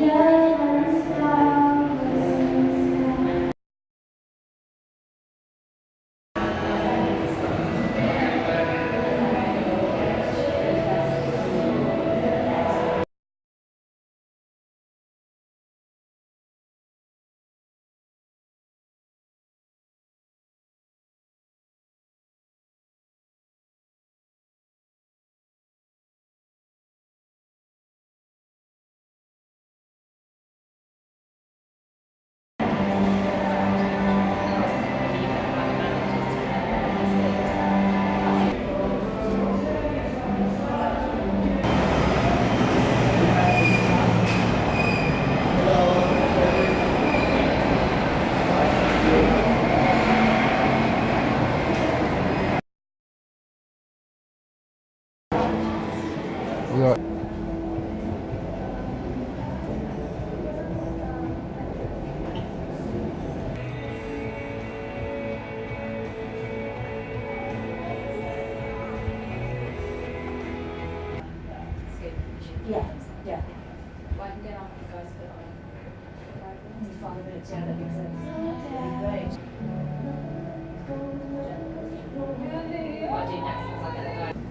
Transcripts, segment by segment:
Yeah. Yeah. Well, I can get on with you guys, but 5 minutes, yeah, that makes sense. Great. What do next? I'll get the phone.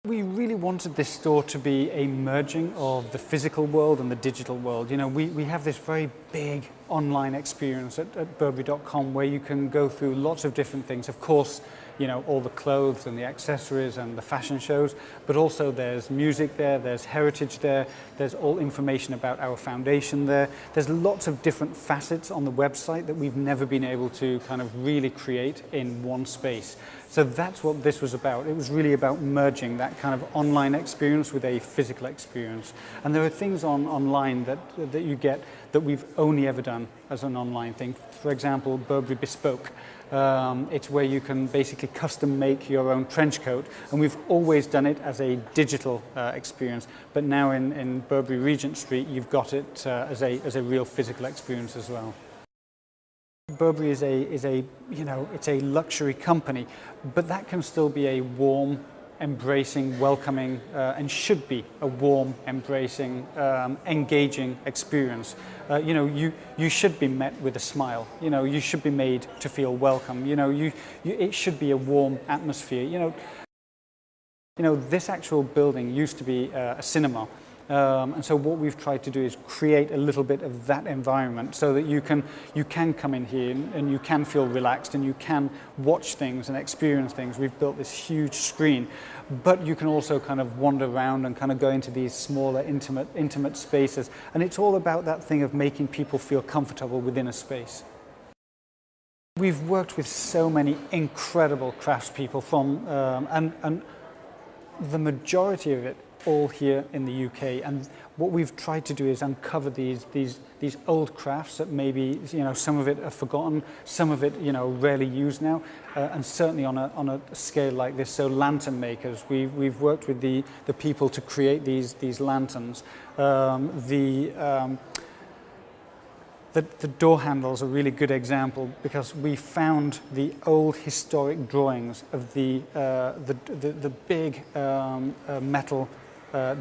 We really wanted this store to be a merging of the physical world and the digital world. You know, we have this very big online experience at Burberry.com where you can go through lots of different things. Of course, you know, all the clothes and the accessories and the fashion shows, but also there's music there, there's heritage there, there's all information about our foundation there. There's lots of different facets on the website that we've never been able to kind of really create in one space. So that's what this was about. It was really about merging that kind of online experience with a physical experience. And there are things online that you get that we've only ever done as an online thing. For example, Burberry Bespoke. It's where you can basically custom make your own trench coat, and we've always done it as a digital experience, but now in Burberry Regent Street you've got it as a real physical experience as well. Burberry is a you know, it's a luxury company, but that can still be a warm, embracing, welcoming, and should be a warm, embracing, engaging experience. You know, you should be met with a smile. You know, you should be made to feel welcome. You know, it should be a warm atmosphere. You know, this actual building used to be a cinema, And so what we've tried to do is create a little bit of that environment so that you can come in here and you can feel relaxed and you can watch things and experience things. We've built this huge screen, but you can also kind of wander around and kind of go into these smaller, intimate spaces. And it's all about that thing of making people feel comfortable within a space. We've worked with so many incredible craftspeople and the majority of it all here in the UK, and what we've tried to do is uncover these old crafts that maybe, you know, some of it are forgotten, some of it, you know, rarely used now, and certainly on a scale like this. So lantern makers, we've worked with the people to create these lanterns. The door handles are a really good example because we found the old historic drawings of the big metal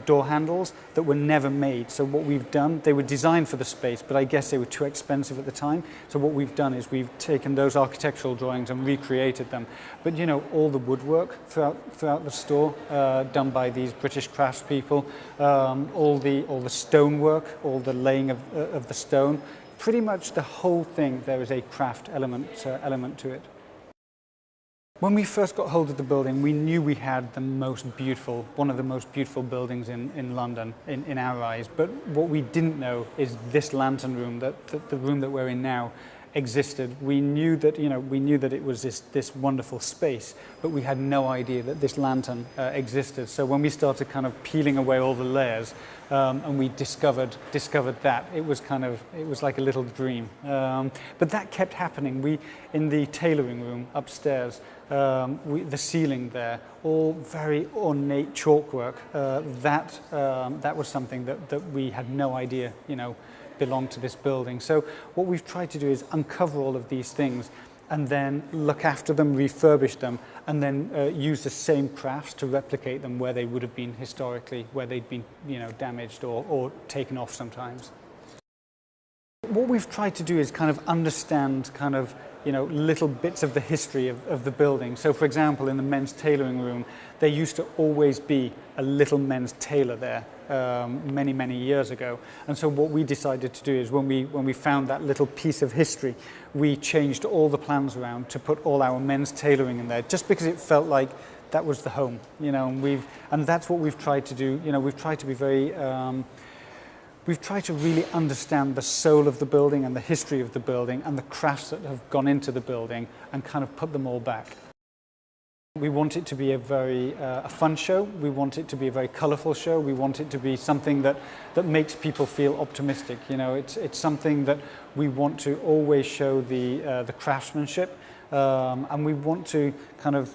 door handles that were never made. So what we've done, they were designed for the space, but I guess they were too expensive at the time. So what we've done is we've taken those architectural drawings and recreated them. But you know, all the woodwork throughout the store done by these British craftspeople, all the stonework, all the laying of the stone. Pretty much the whole thing, there is a craft element to it. When we first got hold of the building, we knew we had one of the most beautiful buildings in London, in our eyes. But what we didn't know is this lantern room, the room that we're in now, existed. We knew that, you know, it was this wonderful space, but we had no idea that this lantern existed. So when we started kind of peeling away all the layers, and we discovered that, it was like a little dream. But that kept happening. In the tailoring room upstairs, the ceiling there, all very ornate chalkwork. That was something that we had no idea, you know, belonged to this building. So what we've tried to do is uncover all of these things and then look after them, refurbish them, and then use the same crafts to replicate them where they would have been historically, where they'd been, you know, damaged or taken off sometimes. What we've tried to do is kind of understand kind of, you know, little bits of the history of the building. So for example, in the men's tailoring room, there used to always be a little men's tailor there many years ago. And so what we decided to do is when we found that little piece of history, we changed all the plans around to put all our men's tailoring in there, just because it felt like that was the home, you know, and that's what we've tried to do. You know, we've tried to be very we've tried to really understand the soul of the building and the history of the building and the crafts that have gone into the building and kind of put them all back. We want it to be a very fun show. We want it to be a very colourful show. We want it to be something that makes people feel optimistic. You know, it's something that we want to always show the craftsmanship, and we want to kind of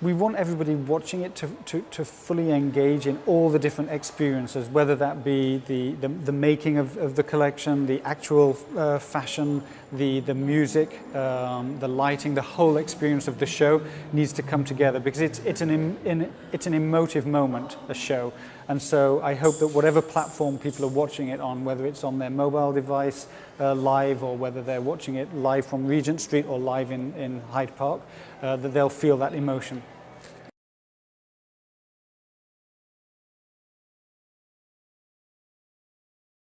we want everybody watching it to fully engage in all the different experiences, whether that be the making of the collection, the actual fashion, the music, the lighting, the whole experience of the show needs to come together because it's an emotive moment, a show. And so I hope that whatever platform people are watching it on, whether it's on their mobile device live or whether they're watching it live from Regent Street or live in Hyde Park, that they'll feel that emotion.